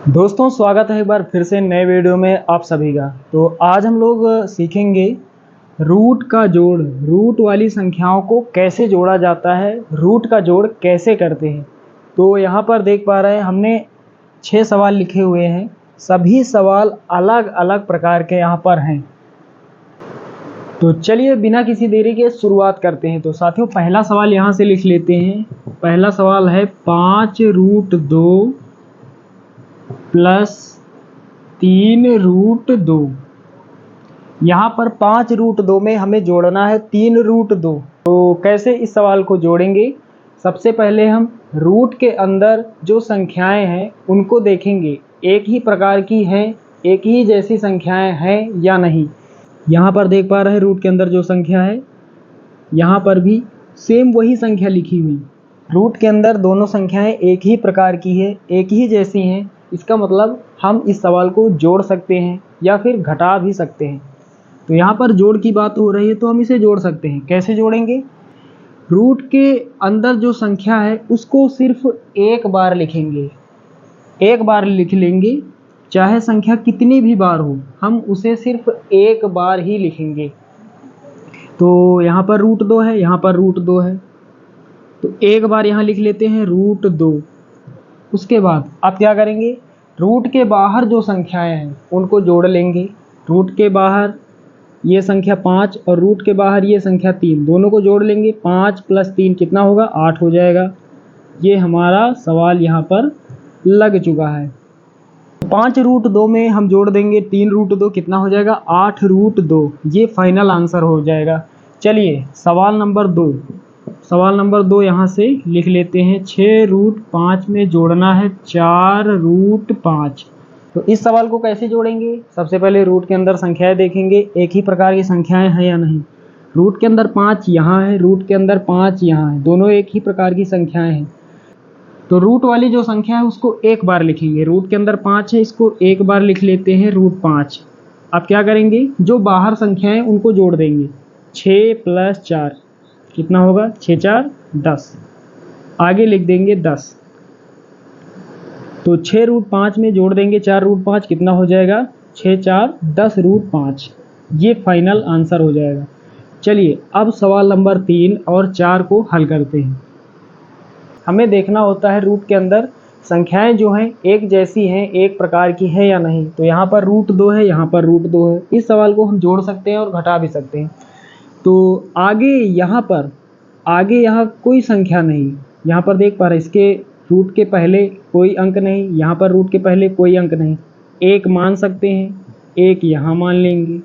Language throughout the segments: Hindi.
दोस्तों स्वागत है एक बार फिर से नए वीडियो में आप सभी का। तो आज हम लोग सीखेंगे रूट का जोड़। रूट वाली संख्याओं को कैसे जोड़ा जाता है, रूट का जोड़ कैसे करते हैं। तो यहाँ पर देख पा रहे हैं हमने 6 सवाल लिखे हुए हैं। सभी सवाल अलग अलग प्रकार के यहाँ पर हैं। तो चलिए बिना किसी देरी के शुरुआत करते हैं। तो साथियों पहला सवाल यहाँ से लिख लेते हैं। पहला सवाल है 5√2 प्लस 3√2। यहाँ पर 5√2 में हमें जोड़ना है 3√2। तो कैसे इस सवाल को जोड़ेंगे? सबसे पहले हम रूट के अंदर जो संख्याएं हैं उनको देखेंगे, एक ही प्रकार की हैं, एक ही जैसी संख्याएं हैं या नहीं। यहाँ पर देख पा रहे हैं रूट के अंदर जो संख्या है, यहाँ पर भी सेम वही संख्या लिखी हुई। रूट के अंदर दोनों संख्याएं एक ही प्रकार की है, एक ही जैसी हैं। इसका मतलब हम इस सवाल को जोड़ सकते हैं या फिर घटा भी सकते हैं। तो यहाँ पर जोड़ की बात हो रही है तो हम इसे जोड़ सकते हैं। कैसे जोड़ेंगे? रूट के अंदर जो संख्या है उसको सिर्फ एक बार लिखेंगे, एक बार लिख लेंगे। चाहे संख्या कितनी भी बार हो, हम उसे सिर्फ एक बार ही लिखेंगे। तो यहाँ पर √2 है, यहाँ पर √2 है, तो एक बार यहाँ लिख लेते हैं √2। उसके बाद आप क्या करेंगे? रूट के बाहर जो संख्याएं हैं उनको जोड़ लेंगे। रूट के बाहर ये संख्या 5 और रूट के बाहर ये संख्या 3, दोनों को जोड़ लेंगे। 5 + 3 कितना होगा? 8 हो जाएगा। ये हमारा सवाल यहाँ पर लग चुका है। 5√2 में हम जोड़ देंगे 3√2, कितना हो जाएगा? 8√2। ये फाइनल आंसर हो जाएगा। चलिए सवाल नंबर 2। सवाल नंबर 2 यहाँ से लिख लेते हैं। 6√5 में जोड़ना है 4√5। तो इस सवाल को कैसे जोड़ेंगे? सबसे पहले रूट के अंदर संख्याएं देखेंगे, एक ही प्रकार की संख्याएं हैं या नहीं। रूट के अंदर 5 यहाँ है, रूट के अंदर 5 यहाँ है, दोनों एक ही प्रकार की संख्याएं हैं। तो रूट वाली जो संख्या है उसको एक बार लिखेंगे। रूट के अंदर 5 है, इसको एक बार लिख लेते हैं √5। अब क्या करेंगे? जो बाहर संख्याएं उनको जोड़ देंगे। 6 + 4 कितना होगा? 6 × 4 = 10। आगे लिख देंगे 10। तो 6√5 में जोड़ देंगे 4√5, कितना हो जाएगा? 6 × 4 = 10√5। ये फाइनल आंसर हो जाएगा। चलिए अब सवाल नंबर 3 और 4 को हल करते हैं। हमें देखना होता है रूट के अंदर संख्याएं जो हैं एक जैसी हैं, एक प्रकार की है या नहीं। तो यहाँ पर √2 है, यहाँ पर √2 है। इस सवाल को हम जोड़ सकते हैं और घटा भी सकते हैं। तो आगे यहाँ कोई संख्या नहीं, यहाँ पर देख पा रहे हैं इसके रूट के पहले कोई अंक नहीं, यहाँ पर रूट के पहले कोई अंक नहीं। एक मान सकते हैं, एक यहाँ मान लेंगे,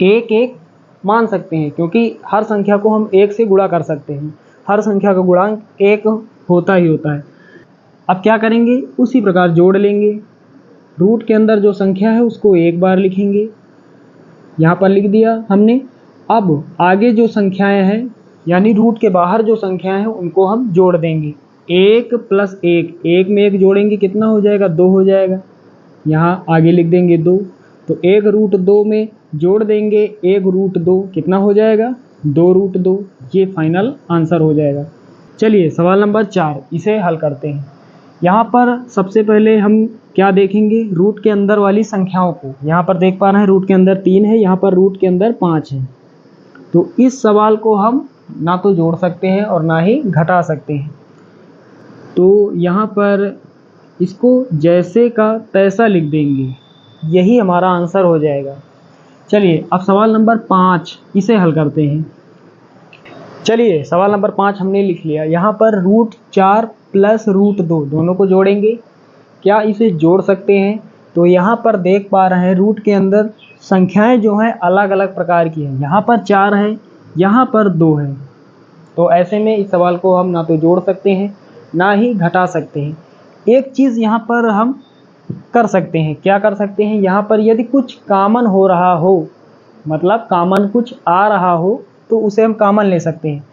एक मान सकते हैं क्योंकि हर संख्या को हम एक से गुणा कर सकते हैं। हर संख्या का गुणांक एक होता ही होता है। अब क्या करेंगे? उसी प्रकार जोड़ लेंगे। रूट के अंदर जो संख्या है उसको एक बार लिखेंगे, यहाँ पर लिख दिया हमने। अब आगे जो संख्याएं हैं यानी रूट के बाहर जो संख्याएं हैं उनको हम जोड़ देंगे। 1 + 1, 1 में 1 जोड़ेंगे, कितना हो जाएगा? 2 हो जाएगा। यहाँ आगे लिख देंगे 2। तो 1√2 में जोड़ देंगे 1√2, कितना हो जाएगा? 2√2। ये फाइनल आंसर हो जाएगा। चलिए सवाल नंबर 4, इसे हल करते हैं। यहाँ पर सबसे पहले हम क्या देखेंगे? रूट के अंदर वाली संख्याओं को। यहाँ पर देख पा रहे हैं रूट के अंदर 3 है, यहाँ पर रूट के अंदर 5 है। तो इस सवाल को हम ना तो जोड़ सकते हैं और ना ही घटा सकते हैं। तो यहाँ पर इसको जैसे का तैसा लिख देंगे, यही हमारा आंसर हो जाएगा। चलिए अब सवाल नंबर 5, इसे हल करते हैं। चलिए सवाल नंबर 5 हमने लिख लिया। यहाँ पर √4 + √2 दोनों को जोड़ेंगे। क्या इसे जोड़ सकते हैं? तो यहाँ पर देख पा रहे हैं रूट के अंदर संख्याएं जो हैं अलग अलग प्रकार की हैं। यहाँ पर 4 है, यहाँ पर 2 है। तो ऐसे में इस सवाल को हम ना तो जोड़ सकते हैं ना ही घटा सकते हैं। एक चीज़ यहाँ पर हम कर सकते हैं। क्या कर सकते हैं? यहाँ पर यदि कुछ कॉमन हो रहा हो, मतलब कॉमन कुछ आ रहा हो, तो उसे हम कॉमन ले सकते हैं।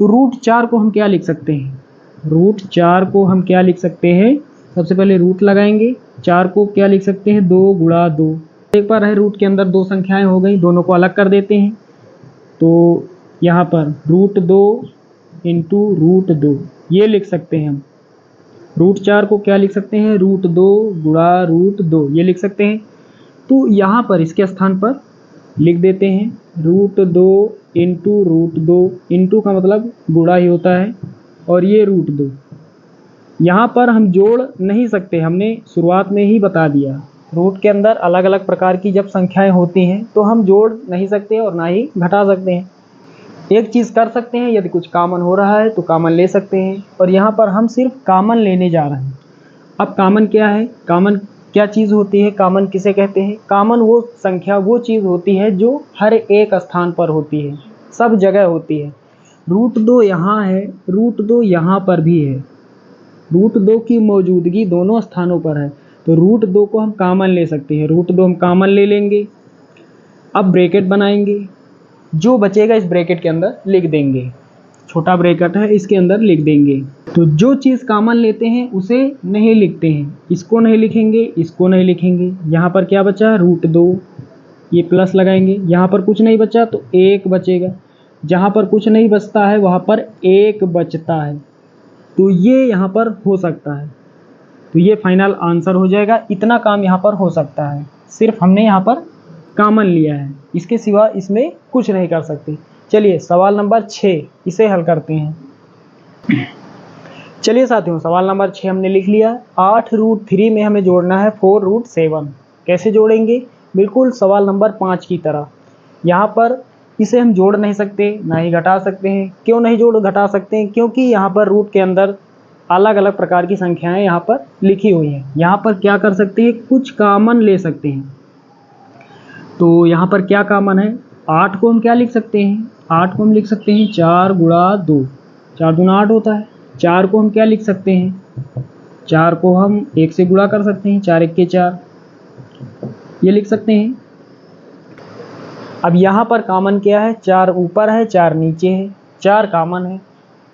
तो √4 को हम क्या लिख सकते हैं? √4 को हम क्या लिख सकते हैं? सबसे पहले रूट लगाएंगे। 4 को क्या लिख सकते हैं? 2 × 2। एक बार है रूट के अंदर 2 संख्याएं हो गई, दोनों को अलग कर देते हैं। तो यहाँ पर √2 × √2 ये लिख सकते हैं हम। रूट 4 को क्या लिख सकते हैं, रूट 2 गुणा रूट 2 ये लिख सकते हैं। तो यहाँ पर इसके स्थान पर लिख देते हैं रूट 2 इंटू रूट 2, इंटू का मतलब गुणा ही होता है, और ये रूट 2। यहाँ पर हम जोड़ नहीं सकते, हमने शुरुआत में ही बता दिया। रूट के अंदर अलग अलग प्रकार की जब संख्याएं होती हैं तो हम जोड़ नहीं सकते और ना ही घटा सकते हैं। एक चीज़ कर सकते हैं, यदि कुछ कॉमन हो रहा है तो कॉमन ले सकते हैं, और यहाँ पर हम सिर्फ कॉमन लेने जा रहे हैं। अब कॉमन क्या है, कॉमन क्या चीज़ होती है, कॉमन किसे कहते हैं? कॉमन वो संख्या, वो चीज़ होती है जो हर एक स्थान पर होती है, सब जगह होती है। रूट 2 यहाँ है, रूट 2 यहाँ पर भी है, रूट 2 की मौजूदगी दोनों स्थानों पर है, तो रूट 2 को हम कॉमन ले सकते हैं। रूट 2 हम कॉमन ले लेंगे। अब ब्रैकेट बनाएंगे, जो बचेगा इस ब्रैकेट के अंदर लिख देंगे, छोटा ब्रैकेट है इसके अंदर लिख देंगे। तो जो चीज़ कॉमन लेते हैं उसे नहीं लिखते हैं, इसको नहीं लिखेंगे, इसको नहीं लिखेंगे। यहाँ पर क्या बचा, रूट 2, ये प्लस लगाएंगे। यहाँ पर कुछ नहीं बचा तो 1 बचेगा, जहाँ पर कुछ नहीं बचता है वहाँ पर 1 बचता है, तो ये यहाँ पर हो सकता है। तो ये फाइनल आंसर हो जाएगा। इतना काम यहाँ पर हो सकता है, सिर्फ हमने यहाँ पर कॉमन लिया है, इसके सिवा इसमें कुछ नहीं कर सकते। चलिए सवाल नंबर 6 इसे हल करते हैं। चलिए साथियों, सवाल नंबर 6 हमने लिख लिया। 8 रूट 3 में हमें जोड़ना है 4 रूट 7। कैसे जोड़ेंगे? बिल्कुल सवाल नंबर 5 की तरह। यहाँ पर इसे हम जोड़ नहीं सकते, ना ही घटा सकते हैं। क्यों नहीं जोड़ घटा सकते हैं? क्योंकि यहाँ पर रूट के अंदर अलग अलग प्रकार की संख्याएं यहाँ पर लिखी हुई हैं। यहाँ पर क्या कर सकते हैं, कुछ कॉमन ले सकते हैं। तो यहाँ पर क्या कॉमन है, 8 को हम क्या लिख सकते हैं, 8 को हम लिख सकते हैं 4 गुणा 2, 4 दूना 8 होता है। 4 को हम क्या लिख सकते हैं, 4 को हम 1 से गुणा कर सकते हैं, 4 1 के 4, ये लिख सकते हैं। अब यहाँ पर कॉमन क्या है, 4 ऊपर है 4 नीचे है, 4 कॉमन है।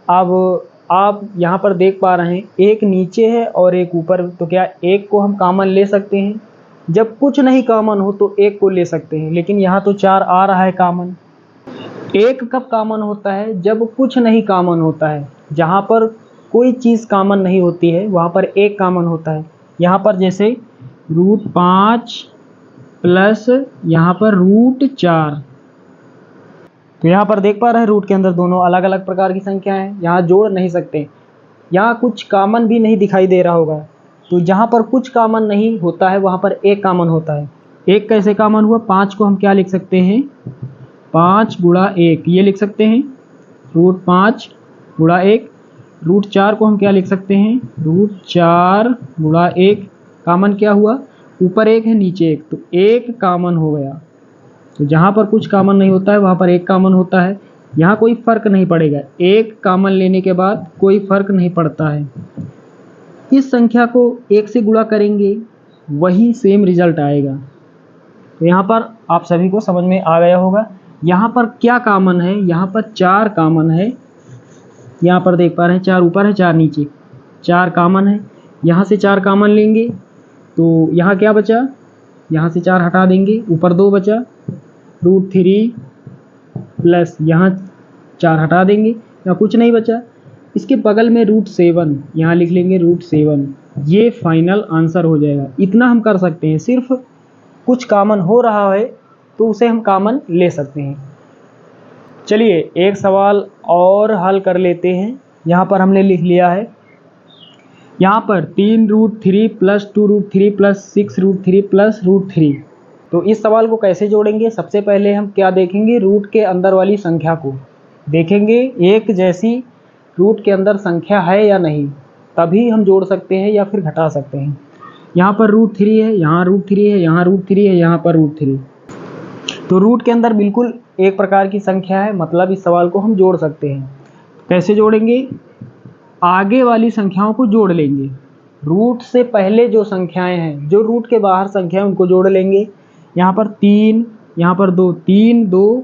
अब आप यहाँ पर देख पा रहे हैं, एक नीचे है और एक ऊपर, तो क्या एक को हम कॉमन ले सकते हैं? जब कुछ नहीं कॉमन हो तो एक को ले सकते हैं, लेकिन यहाँ तो 4 आ रहा है कॉमन। एक कब कॉमन होता है, जब कुछ नहीं कॉमन होता है। जहाँ पर कोई चीज़ कॉमन नहीं होती है वहाँ पर एक कॉमन होता है। यहाँ पर जैसे रूट 5 प्लस यहाँ पर रूट 4, तो यहाँ पर देख पा रहे हैं रूट के अंदर दोनों अलग अलग प्रकार की संख्या हैं, यहाँ जोड़ नहीं सकते। यहाँ कुछ कॉमन भी नहीं दिखाई दे रहा होगा, तो जहाँ पर कुछ कॉमन नहीं होता है वहाँ पर एक कॉमन होता है। एक कैसे कॉमन हुआ, 5 को हम क्या लिख सकते हैं, 5 गुणा 1 ये लिख सकते हैं, रूट 5 गुणा 1। रूट 4 को हम क्या लिख सकते हैं, रूट 4 गुणा 1। कॉमन क्या हुआ, ऊपर 1 है नीचे 1, तो 1 कॉमन हो गया। तो जहाँ पर कुछ कॉमन नहीं होता है वहाँ पर एक कॉमन होता है। यहाँ कोई फ़र्क नहीं पड़ेगा, एक कॉमन लेने के बाद कोई फ़र्क नहीं पड़ता है। इस संख्या को 1 से गुणा करेंगे वही सेम रिजल्ट आएगा। तो यहाँ पर आप सभी को समझ में आ गया होगा। यहाँ पर क्या कॉमन है, यहाँ पर 4 कॉमन है। यहाँ पर देख पा रहे हैं 4 ऊपर है 4 नीचे, 4 कॉमन है। यहाँ से 4 कॉमन लेंगे तो यहाँ क्या बचा, यहाँ से 4 हटा देंगे, ऊपर 2 बचा, रूट 3 प्लस यहाँ 4 हटा देंगे, यहाँ कुछ नहीं बचा। इसके बगल में रूट 7 यहाँ लिख लेंगे, रूट 7, ये फाइनल आंसर हो जाएगा। इतना हम कर सकते हैं, सिर्फ कुछ कॉमन हो रहा है तो उसे हम कॉमन ले सकते हैं। चलिए एक सवाल और हल कर लेते हैं। यहाँ पर हमने लिख लिया है, यहाँ पर 3 root 3 plus 2 root 3 plus 6 root 3 plus root 3। तो इस सवाल को कैसे जोड़ेंगे, सबसे पहले हम क्या देखेंगे, रूट के अंदर वाली संख्या को देखेंगे, एक जैसी रूट के अंदर संख्या है या नहीं, तभी हम जोड़ सकते हैं या फिर घटा सकते हैं। यहाँ पर रूट 3 है, यहाँ रूट 3 है, यहाँ रूट 3 है, यहाँ पर रूट 3, तो रूट के अंदर बिल्कुल एक प्रकार की संख्या है, मतलब इस सवाल को हम जोड़ सकते हैं। कैसे जोड़ेंगे, आगे वाली संख्याओं को जोड़ लेंगे, रूट से पहले जो संख्याएं हैं, जो रूट के बाहर संख्या है उनको जोड़ लेंगे। यहाँ पर 3, यहाँ पर 2, 3 2,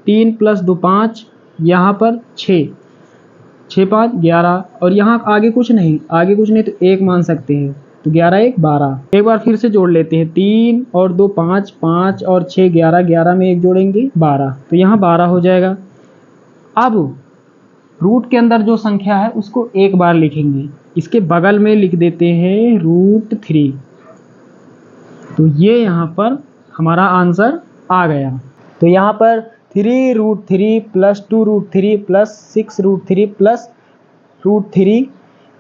3 प्लस 2 5, यहाँ पर 6, 6 5 11, और यहाँ आगे कुछ नहीं, आगे कुछ नहीं तो 1 मान सकते हैं, तो 11 1 12। एक बार फिर से जोड़ लेते हैं, 3 और 2 5, 5 और 6 11, 11 में 1 जोड़ेंगे 12, तो यहाँ 12 हो जाएगा। अब रूट के अंदर जो संख्या है उसको एक बार लिखेंगे, इसके बगल में लिख देते हैं √3। तो ये यहाँ पर हमारा आंसर आ गया। तो यहाँ पर 3√3 प्लस 2√3 प्लस 6√3 प्लस √3,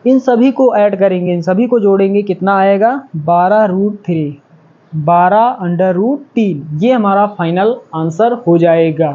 इन सभी को ऐड करेंगे, इन सभी को जोड़ेंगे, कितना आएगा 12√3, 12 अंडर रूट 3। ये हमारा फाइनल आंसर हो जाएगा।